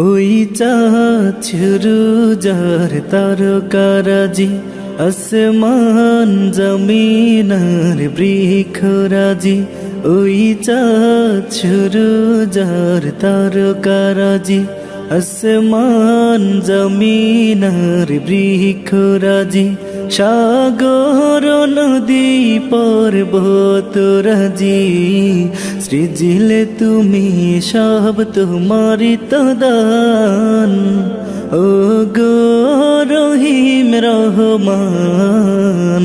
ওই চাঁদ শুরু যার তারকারাজি, আসমান জমিন আর বৃক্ষরাজি। ওই চাঁদ শুরু যার তারকারাজি, আসমান জমিন আর বৃক্ষরাজি। সাগর নদী পর্বতরাজি, সৃজিলে তুমি সব তোমারি তো দান। ও গো রহিম রহমান,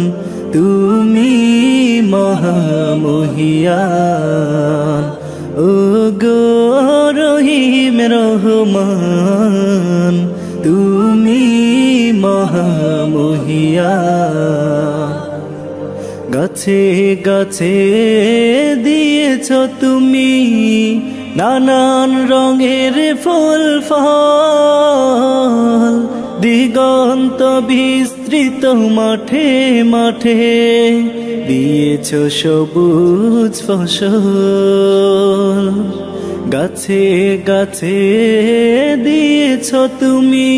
তুমি মহামহিয়ান। ও গো রহিম রহমান, তুমি মহামহিয়ান। গাছে গাছে দিয়েছ তুমি নানান রঙের ফুল ফল, দিগন্ত বিস্তৃত মাঠে মাঠে দিয়েছ সবুজ ফসল। গাছে গাছে দিয়েছ তুমি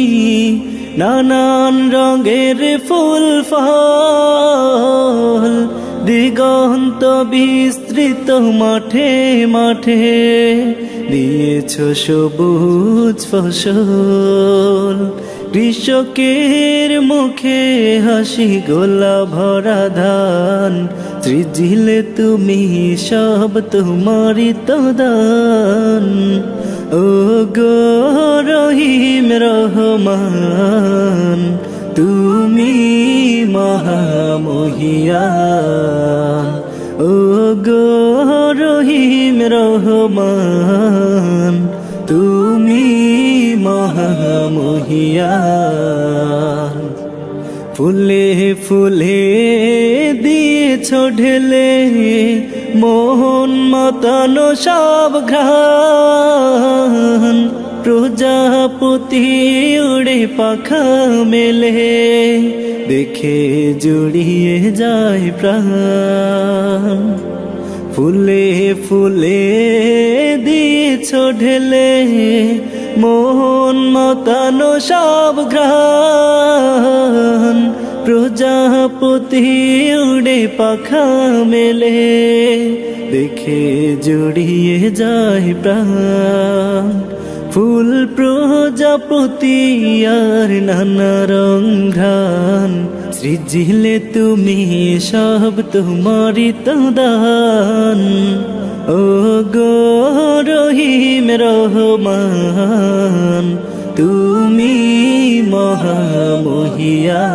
নানান রঙের ফুল ফল, দিগন্ত বিস্তৃত মাঠে মাঠে দিয়েছ সবুজ ফসল। কৃষকের মুখে হাসি গোলা ভরা ধান, সৃজিলে তুমি সব তোমারি তো দান। ও গো রহিম রহমান, তুমি মহামহিয়ান। ও গো রহিম রহমান, তুমি মহামহিয়ান। ফুলে ফুলে দিয়েছ ঢেলে মোহন মাতানো সব ঘ্রাণ, প্রজাপতি উড়ে পাখা মেলে দেখে জুড়িয়ে যায় প্রাণ। ফুলে ফুলে দিয়েছ ঢেলে মোহন মাতানো সব ঘ্রাণ, প্রজাপতি উড়ে পাখা মেলে দেখে জুড়িয়ে যায় প্রাণ। ফুল প্রজাপতি আর নানা রং ঘ্রাণ, সৃজিলে তুমি সব তোমারি তো দান। ও গো রহিম রহমান, তুমি মহামহিয়ান।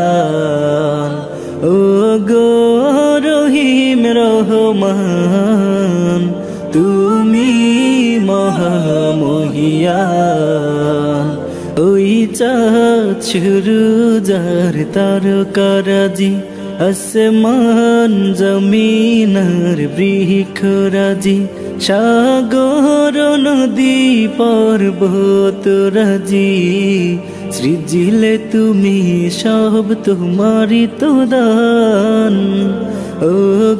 ও গো রহিম রহমান, তুমি মহামহিয়ান। ওই চাঁদ শুরু যার তারকারাজি, আসমান জমিন আর বৃক্ষরাজি। সাগর নদী পর্বতরাজি, সৃজিলে তুমি সব তোমারি তো দান। ও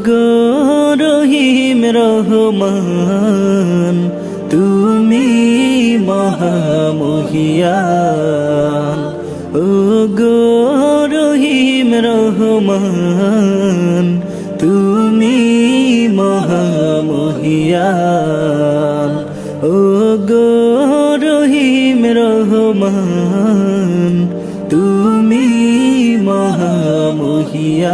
গো রহিম রহমান, তুমি মহামহিয়ান। ও গো রহিম রহমান, তুমি মহামহিয়ান। ও গো রহিম রহমান, তুমি মহামহিয়ান।